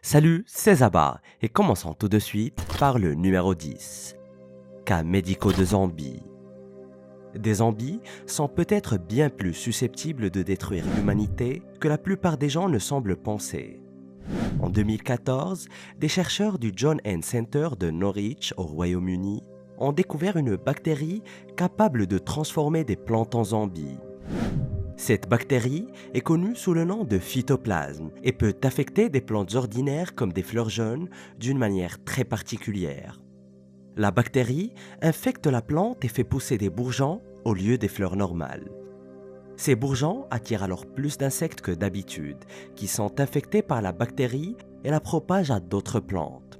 Salut, c'est Zaba et commençons tout de suite par le numéro 10. Cas médicaux de zombies. Des zombies sont peut-être bien plus susceptibles de détruire l'humanité que la plupart des gens ne semblent penser. En 2014, des chercheurs du John N. Center de Norwich au Royaume-Uni ont découvert une bactérie capable de transformer des plantes en zombies. Cette bactérie est connue sous le nom de phytoplasme et peut affecter des plantes ordinaires comme des fleurs jaunes d'une manière très particulière. La bactérie infecte la plante et fait pousser des bourgeons au lieu des fleurs normales. Ces bourgeons attirent alors plus d'insectes que d'habitude, qui sont infectés par la bactérie et la propagent à d'autres plantes.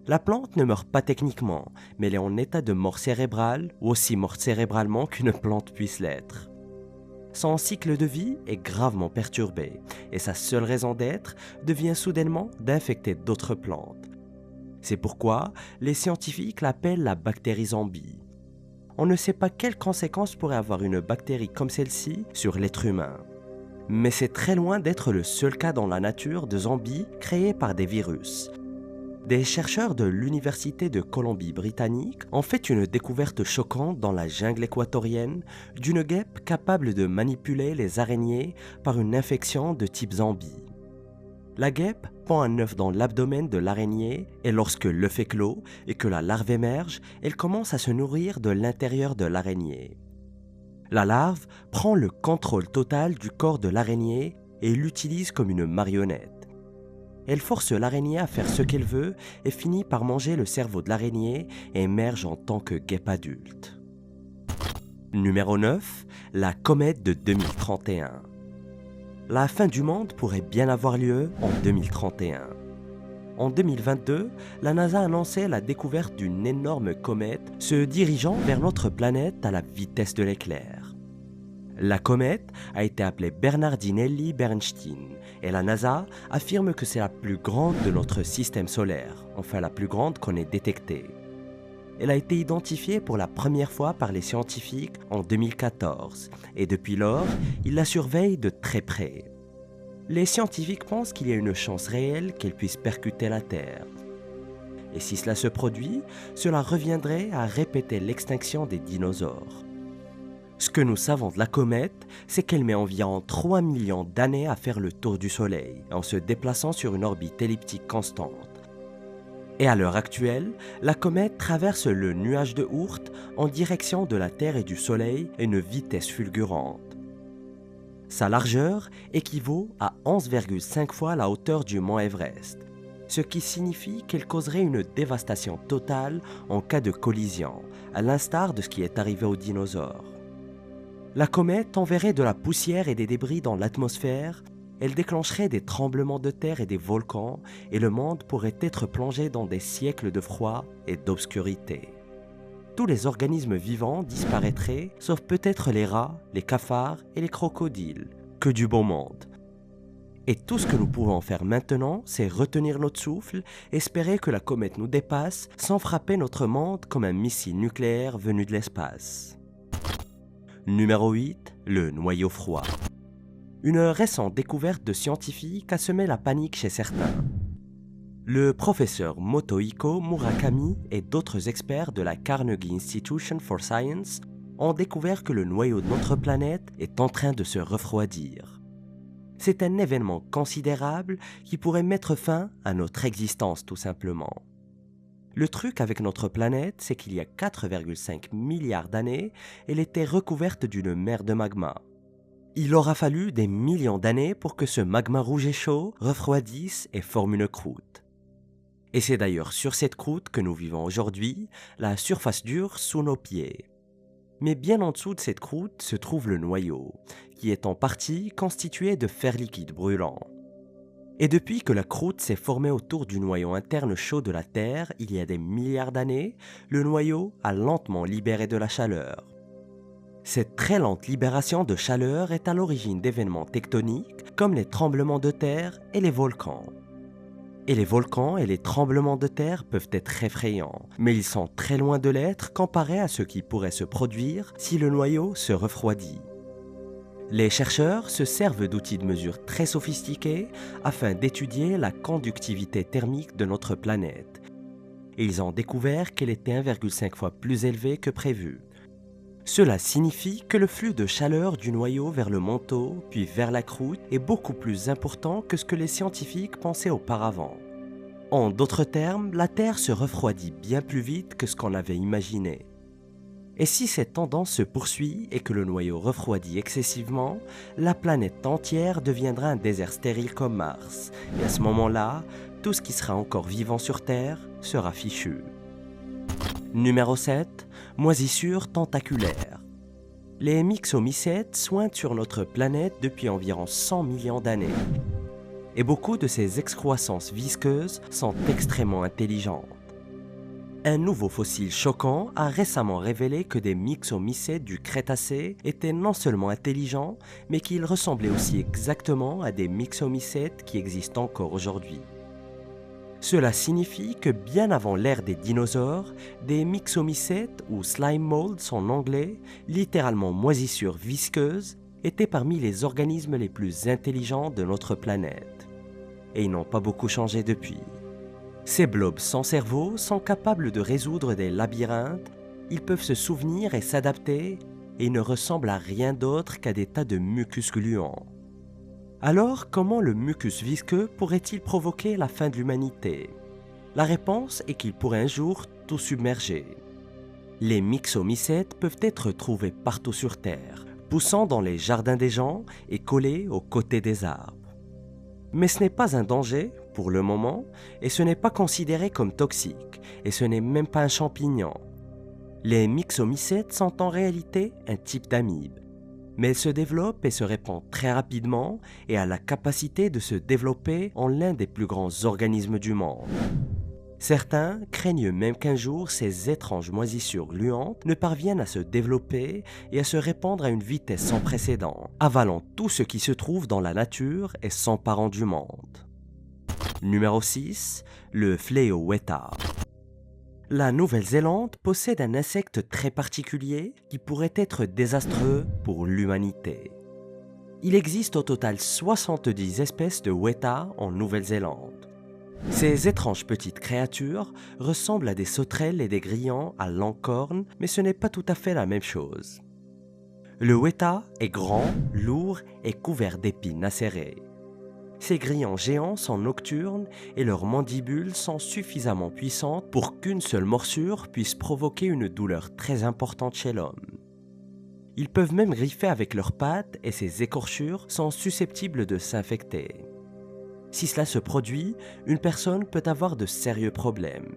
La plante ne meurt pas techniquement, mais elle est en état de mort cérébrale, ou aussi morte cérébralement qu'une plante puisse l'être. Son cycle de vie est gravement perturbé et sa seule raison d'être devient soudainement d'infecter d'autres plantes. C'est pourquoi les scientifiques l'appellent la bactérie zombie. On ne sait pas quelles conséquences pourrait avoir une bactérie comme celle-ci sur l'être humain. Mais c'est très loin d'être le seul cas dans la nature de zombies créés par des virus. Des chercheurs de l'Université de Colombie-Britannique ont fait une découverte choquante dans la jungle équatorienne d'une guêpe capable de manipuler les araignées par une infection de type zombie. La guêpe pond un œuf dans l'abdomen de l'araignée et lorsque l'œuf éclot et que la larve émerge, elle commence à se nourrir de l'intérieur de l'araignée. La larve prend le contrôle total du corps de l'araignée et l'utilise comme une marionnette. Elle force l'araignée à faire ce qu'elle veut et finit par manger le cerveau de l'araignée et émerge en tant que guêpe adulte. Numéro 9. La comète de 2031. La fin du monde pourrait bien avoir lieu en 2031. En 2022, la NASA annonçait la découverte d'une énorme comète se dirigeant vers notre planète à la vitesse de l'éclair. La comète a été appelée Bernardinelli Bernstein et la NASA affirme que c'est la plus grande de notre système solaire, enfin la plus grande qu'on ait détectée. Elle a été identifiée pour la première fois par les scientifiques en 2014 et depuis lors, ils la surveillent de très près. Les scientifiques pensent qu'il y a une chance réelle qu'elle puisse percuter la Terre. Et si cela se produit, cela reviendrait à répéter l'extinction des dinosaures. Ce que nous savons de la comète, c'est qu'elle met environ 3 millions d'années à faire le tour du Soleil, en se déplaçant sur une orbite elliptique constante. Et à l'heure actuelle, la comète traverse le nuage de Oort en direction de la Terre et du Soleil à une vitesse fulgurante. Sa largeur équivaut à 11,5 fois la hauteur du mont Everest, ce qui signifie qu'elle causerait une dévastation totale en cas de collision, à l'instar de ce qui est arrivé aux dinosaures. La comète enverrait de la poussière et des débris dans l'atmosphère, elle déclencherait des tremblements de terre et des volcans, et le monde pourrait être plongé dans des siècles de froid et d'obscurité. Tous les organismes vivants disparaîtraient, sauf peut-être les rats, les cafards et les crocodiles. Que du bon monde. Et tout ce que nous pouvons faire maintenant, c'est retenir notre souffle, espérer que la comète nous dépasse sans frapper notre monde comme un missile nucléaire venu de l'espace. Numéro 8. Le noyau froid. Une récente découverte de scientifiques a semé la panique chez certains. Le professeur Motohiko Murakami et d'autres experts de la Carnegie Institution for Science ont découvert que le noyau de notre planète est en train de se refroidir. C'est un événement considérable qui pourrait mettre fin à notre existence tout simplement. Le truc avec notre planète, c'est qu'il y a 4,5 milliards d'années, elle était recouverte d'une mer de magma. Il aura fallu des millions d'années pour que ce magma rouge et chaud refroidisse et forme une croûte. Et c'est d'ailleurs sur cette croûte que nous vivons aujourd'hui, la surface dure sous nos pieds. Mais bien en dessous de cette croûte se trouve le noyau, qui est en partie constitué de fer liquide brûlant. Et depuis que la croûte s'est formée autour du noyau interne chaud de la Terre il y a des milliards d'années, le noyau a lentement libéré de la chaleur. Cette très lente libération de chaleur est à l'origine d'événements tectoniques comme les tremblements de terre et les volcans. Et les volcans et les tremblements de terre peuvent être effrayants, mais ils sont très loin de l'être comparés à ce qui pourrait se produire si le noyau se refroidit. Les chercheurs se servent d'outils de mesure très sophistiqués afin d'étudier la conductivité thermique de notre planète. Et ils ont découvert qu'elle était 1,5 fois plus élevée que prévu. Cela signifie que le flux de chaleur du noyau vers le manteau, puis vers la croûte, est beaucoup plus important que ce que les scientifiques pensaient auparavant. En d'autres termes, la Terre se refroidit bien plus vite que ce qu'on avait imaginé. Et si cette tendance se poursuit et que le noyau refroidit excessivement, la planète entière deviendra un désert stérile comme Mars. Et à ce moment-là, tout ce qui sera encore vivant sur Terre sera fichu. Numéro 7. Moisissure tentaculaire. Les myxomycètes sointent sur notre planète depuis environ 100 millions d'années. Et beaucoup de ces excroissances visqueuses sont extrêmement intelligentes. Un nouveau fossile choquant a récemment révélé que des myxomycètes du Crétacé étaient non seulement intelligents, mais qu'ils ressemblaient aussi exactement à des myxomycètes qui existent encore aujourd'hui. Cela signifie que bien avant l'ère des dinosaures, des myxomycètes ou slime molds en anglais, littéralement moisissures visqueuses, étaient parmi les organismes les plus intelligents de notre planète. Et ils n'ont pas beaucoup changé depuis. Ces blobs sans cerveau sont capables de résoudre des labyrinthes, ils peuvent se souvenir et s'adapter et ne ressemblent à rien d'autre qu'à des tas de mucus gluants. Alors, comment le mucus visqueux pourrait-il provoquer la fin de l'humanité? La réponse est qu'il pourrait un jour tout submerger. Les myxomycètes peuvent être trouvés partout sur Terre, poussant dans les jardins des gens et collés aux côtés des arbres. Mais ce n'est pas un danger, pour le moment, et ce n'est pas considéré comme toxique, et ce n'est même pas un champignon. Les myxomycètes sont en réalité un type d'amibe, mais elles se développent et se répandent très rapidement et a la capacité de se développer en l'un des plus grands organismes du monde. Certains craignent même qu'un jour ces étranges moisissures gluantes ne parviennent à se développer et à se répandre à une vitesse sans précédent, avalant tout ce qui se trouve dans la nature et s'emparant du monde. Numéro 6. Le fléau Weta. La Nouvelle-Zélande possède un insecte très particulier qui pourrait être désastreux pour l'humanité. Il existe au total 70 espèces de Weta en Nouvelle-Zélande. Ces étranges petites créatures ressemblent à des sauterelles et des grillons à longue corne, mais ce n'est pas tout à fait la même chose. Le Weta est grand, lourd et couvert d'épines acérées. Ces grillons géants sont nocturnes et leurs mandibules sont suffisamment puissantes pour qu'une seule morsure puisse provoquer une douleur très importante chez l'homme. Ils peuvent même griffer avec leurs pattes et ces écorchures sont susceptibles de s'infecter. Si cela se produit, une personne peut avoir de sérieux problèmes.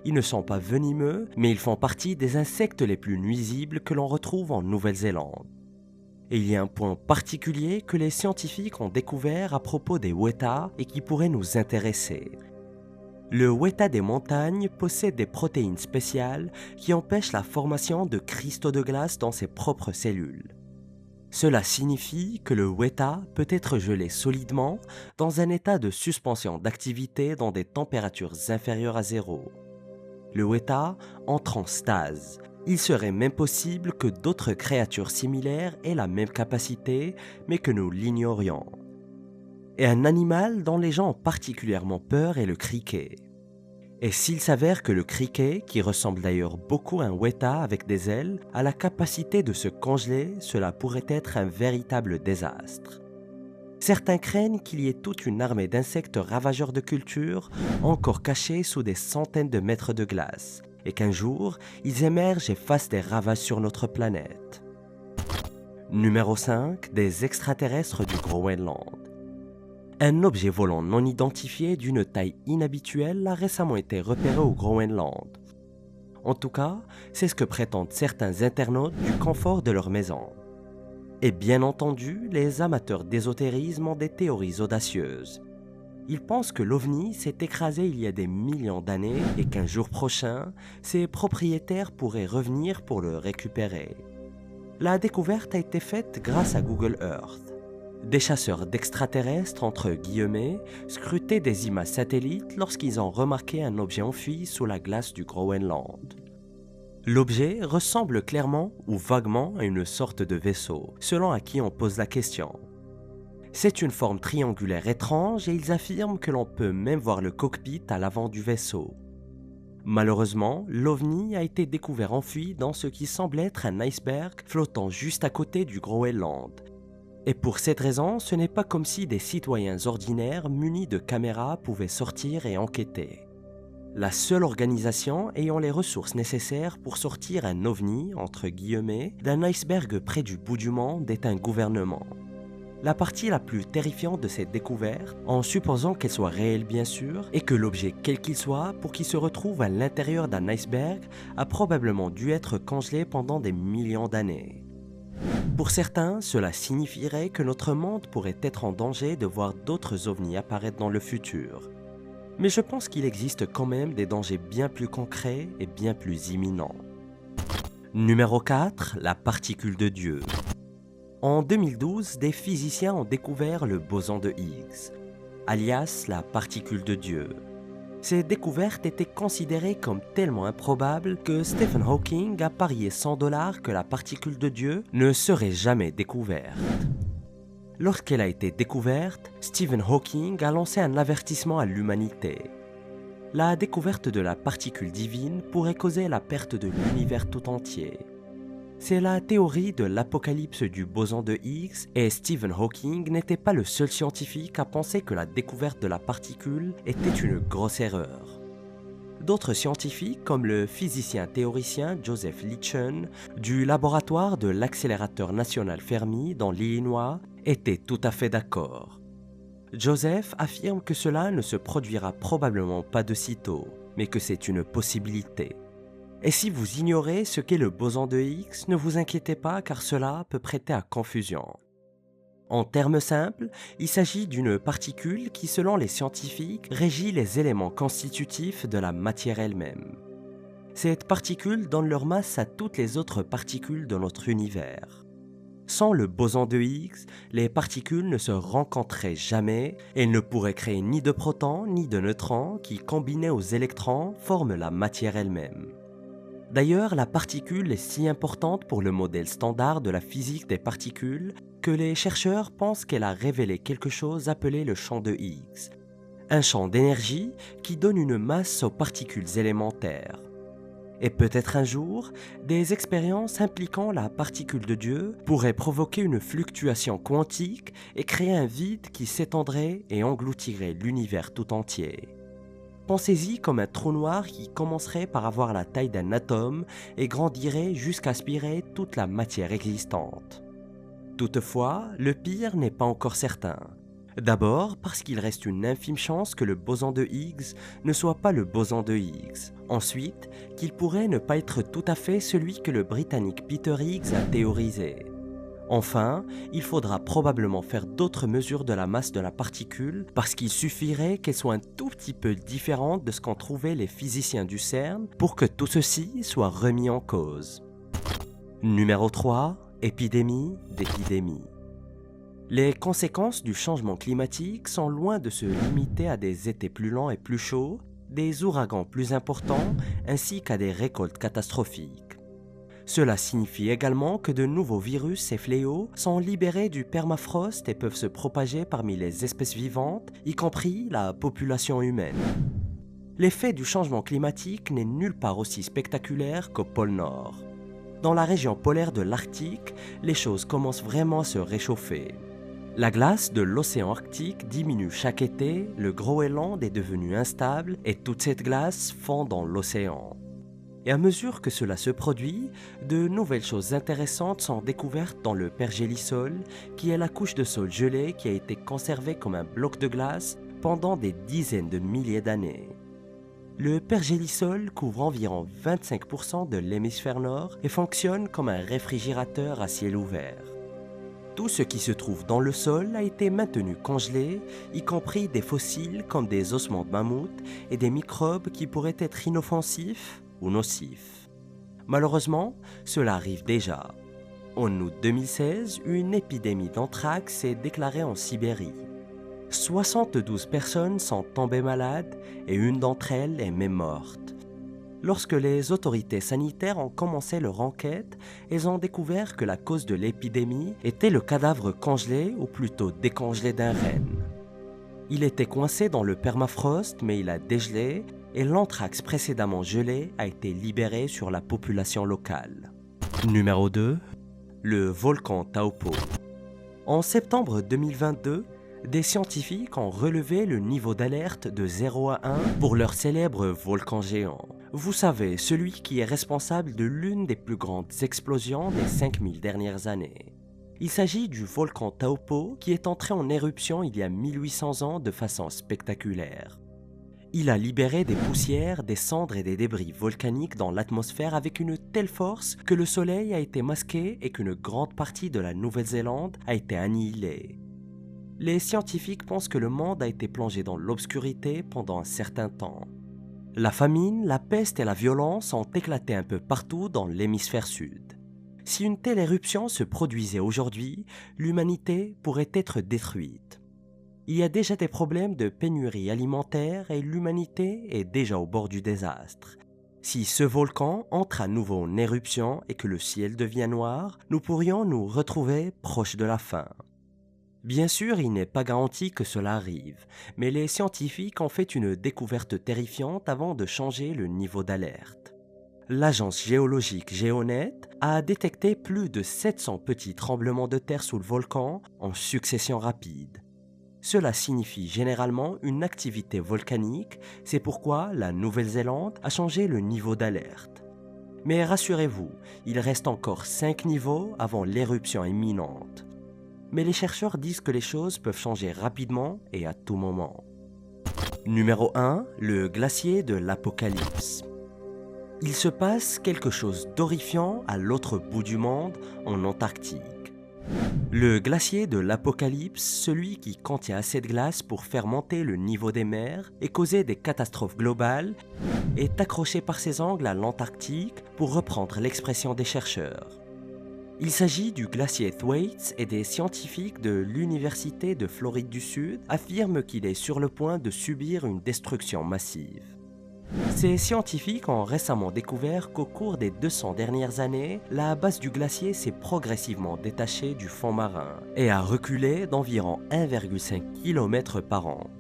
Ils ne sont pas venimeux, mais ils font partie des insectes les plus nuisibles que l'on retrouve en Nouvelle-Zélande. Et il y a un point particulier que les scientifiques ont découvert à propos des Weta et qui pourrait nous intéresser. Le Weta des montagnes possède des protéines spéciales qui empêchent la formation de cristaux de glace dans ses propres cellules. Cela signifie que le Weta peut être gelé solidement dans un état de suspension d'activité dans des températures inférieures à zéro. Le Weta entre en stase. Il serait même possible que d'autres créatures similaires aient la même capacité, mais que nous l'ignorions. Et un animal dont les gens ont particulièrement peur est le criquet. Et s'il s'avère que le criquet, qui ressemble d'ailleurs beaucoup à un Weta avec des ailes, a la capacité de se congeler, cela pourrait être un véritable désastre. Certains craignent qu'il y ait toute une armée d'insectes ravageurs de culture, encore cachés sous des centaines de mètres de glace, et qu'un jour, ils émergent et fassent des ravages sur notre planète. Numéro 5. Des extraterrestres du Groenland. Un objet volant non identifié d'une taille inhabituelle a récemment été repéré au Groenland. En tout cas, c'est ce que prétendent certains internautes du confort de leur maison. Et bien entendu, les amateurs d'ésotérisme ont des théories audacieuses. Ils pensent que l'OVNI s'est écrasé il y a des millions d'années et qu'un jour prochain, ses propriétaires pourraient revenir pour le récupérer. La découverte a été faite grâce à Google Earth. Des chasseurs d'extraterrestres, entre guillemets, scrutaient des images satellites lorsqu'ils ont remarqué un objet enfui sous la glace du Groenland. L'objet ressemble clairement ou vaguement à une sorte de vaisseau, selon à qui on pose la question. C'est une forme triangulaire étrange et ils affirment que l'on peut même voir le cockpit à l'avant du vaisseau. Malheureusement, l'OVNI a été découvert enfui dans ce qui semble être un iceberg flottant juste à côté du Groenland. Et pour cette raison, ce n'est pas comme si des citoyens ordinaires munis de caméras pouvaient sortir et enquêter. La seule organisation ayant les ressources nécessaires pour sortir un ovni, entre guillemets, d'un iceberg près du bout du monde est un gouvernement. La partie la plus terrifiante de cette découverte, en supposant qu'elle soit réelle bien sûr, est que l'objet quel qu'il soit, pour qu'il se retrouve à l'intérieur d'un iceberg, a probablement dû être congelé pendant des millions d'années. Pour certains, cela signifierait que notre monde pourrait être en danger de voir d'autres ovnis apparaître dans le futur. Mais je pense qu'il existe quand même des dangers bien plus concrets et bien plus imminents. Numéro 4, la particule de Dieu. En 2012, des physiciens ont découvert le boson de Higgs, alias la particule de Dieu. Cette découverte était considérée comme tellement improbable que Stephen Hawking a parié $100 que la particule de Dieu ne serait jamais découverte. Lorsqu'elle a été découverte, Stephen Hawking a lancé un avertissement à l'humanité. La découverte de la particule divine pourrait causer la perte de l'univers tout entier. C'est la théorie de l'apocalypse du boson de Higgs et Stephen Hawking n'était pas le seul scientifique à penser que la découverte de la particule était une grosse erreur. D'autres scientifiques, comme le physicien théoricien Joseph Litchen du laboratoire de l'accélérateur national Fermi dans l'Illinois, étaient tout à fait d'accord. Joseph affirme que cela ne se produira probablement pas de sitôt, mais que c'est une possibilité. Et si vous ignorez ce qu'est le boson de Higgs, ne vous inquiétez pas car cela peut prêter à confusion. En termes simples, il s'agit d'une particule qui, selon les scientifiques, régit les éléments constitutifs de la matière elle-même. Cette particule donne leur masse à toutes les autres particules de notre univers. Sans le boson de Higgs, les particules ne se rencontreraient jamais et ne pourraient créer ni de protons ni de neutrons qui, combinés aux électrons, forment la matière elle-même. D'ailleurs, la particule est si importante pour le modèle standard de la physique des particules que les chercheurs pensent qu'elle a révélé quelque chose appelé le champ de Higgs, un champ d'énergie qui donne une masse aux particules élémentaires. Et peut-être un jour, des expériences impliquant la particule de Dieu pourraient provoquer une fluctuation quantique et créer un vide qui s'étendrait et engloutirait l'univers tout entier. Pensez-y comme un trou noir qui commencerait par avoir la taille d'un atome et grandirait jusqu'à aspirer toute la matière existante. Toutefois, le pire n'est pas encore certain. D'abord parce qu'il reste une infime chance que le boson de Higgs ne soit pas le boson de Higgs. Ensuite, qu'il pourrait ne pas être tout à fait celui que le Britannique Peter Higgs a théorisé. Enfin, il faudra probablement faire d'autres mesures de la masse de la particule parce qu'il suffirait qu'elle soit un tout petit peu différente de ce qu'ont trouvé les physiciens du CERN pour que tout ceci soit remis en cause. Numéro 3. Épidémie d'épidémie. Les conséquences du changement climatique sont loin de se limiter à des étés plus lents et plus chauds, des ouragans plus importants ainsi qu'à des récoltes catastrophiques. Cela signifie également que de nouveaux virus et fléaux sont libérés du permafrost et peuvent se propager parmi les espèces vivantes, y compris la population humaine. L'effet du changement climatique n'est nulle part aussi spectaculaire qu'au pôle Nord. Dans la région polaire de l'Arctique, les choses commencent vraiment à se réchauffer. La glace de l'océan Arctique diminue chaque été, le Groenland est devenu instable et toute cette glace fond dans l'océan. Et à mesure que cela se produit, de nouvelles choses intéressantes sont découvertes dans le pergélisol, qui est la couche de sol gelé qui a été conservée comme un bloc de glace pendant des dizaines de milliers d'années. Le pergélisol couvre environ 25% de l'hémisphère nord et fonctionne comme un réfrigérateur à ciel ouvert. Tout ce qui se trouve dans le sol a été maintenu congelé, y compris des fossiles comme des ossements de mammouth et des microbes qui pourraient être inoffensifs ou nocifs. Malheureusement, cela arrive déjà. En août 2016, une épidémie d'anthrax s'est déclarée en Sibérie. 72 personnes sont tombées malades et une d'entre elles est même morte. Lorsque les autorités sanitaires ont commencé leur enquête, elles ont découvert que la cause de l'épidémie était le cadavre congelé ou plutôt décongelé d'un renne. Il était coincé dans le permafrost mais il a dégelé et l'anthrax précédemment gelé a été libéré sur la population locale. Numéro 2. Le volcan Taupo. En septembre 2022, des scientifiques ont relevé le niveau d'alerte de 0 à 1 pour leur célèbre volcan géant. Vous savez, celui qui est responsable de l'une des plus grandes explosions des 5000 dernières années. Il s'agit du volcan Taupo qui est entré en éruption il y a 1800 ans de façon spectaculaire. Il a libéré des poussières, des cendres et des débris volcaniques dans l'atmosphère avec une telle force que le soleil a été masqué et qu'une grande partie de la Nouvelle-Zélande a été annihilée. Les scientifiques pensent que le monde a été plongé dans l'obscurité pendant un certain temps. La famine, la peste et la violence ont éclaté un peu partout dans l'hémisphère sud. Si une telle éruption se produisait aujourd'hui, l'humanité pourrait être détruite. Il y a déjà des problèmes de pénurie alimentaire et l'humanité est déjà au bord du désastre. Si ce volcan entre à nouveau en éruption et que le ciel devient noir, nous pourrions nous retrouver proches de la fin. Bien sûr, il n'est pas garanti que cela arrive, mais les scientifiques ont fait une découverte terrifiante avant de changer le niveau d'alerte. L'agence géologique Géonet a détecté plus de 700 petits tremblements de terre sous le volcan en succession rapide. Cela signifie généralement une activité volcanique, c'est pourquoi la Nouvelle-Zélande a changé le niveau d'alerte. Mais rassurez-vous, il reste encore 5 niveaux avant l'éruption imminente. Mais les chercheurs disent que les choses peuvent changer rapidement et à tout moment. Numéro 1. Le glacier de l'Apocalypse. Il se passe quelque chose d'horrifiant à l'autre bout du monde, en Antarctique. Le glacier de l'Apocalypse, celui qui contient assez de glace pour faire monter le niveau des mers et causer des catastrophes globales, est accroché par ses angles à l'Antarctique pour reprendre l'expression des chercheurs. Il s'agit du glacier Thwaites et des scientifiques de l'Université de Floride du Sud affirment qu'il est sur le point de subir une destruction massive. Ces scientifiques ont récemment découvert qu'au cours des 200 dernières années, la base du glacier s'est progressivement détachée du fond marin et a reculé d'environ 1,5 km par an.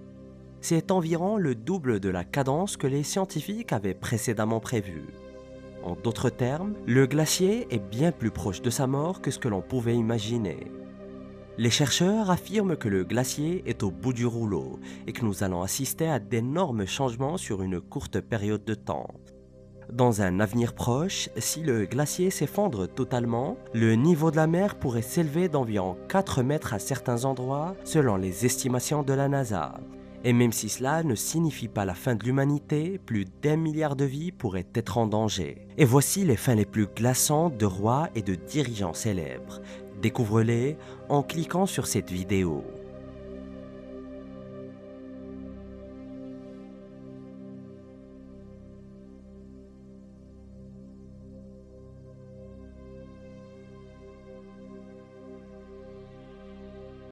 C'est environ le double de la cadence que les scientifiques avaient précédemment prévue. En d'autres termes, le glacier est bien plus proche de sa mort que ce que l'on pouvait imaginer. Les chercheurs affirment que le glacier est au bout du rouleau et que nous allons assister à d'énormes changements sur une courte période de temps. Dans un avenir proche, si le glacier s'effondre totalement, le niveau de la mer pourrait s'élever d'environ 4 mètres à certains endroits selon les estimations de la NASA. Et même si cela ne signifie pas la fin de l'humanité, plus d'1 milliard de vies pourraient être en danger. Et voici les fins les plus glaçantes de rois et de dirigeants célèbres. Découvre-les en cliquant sur cette vidéo.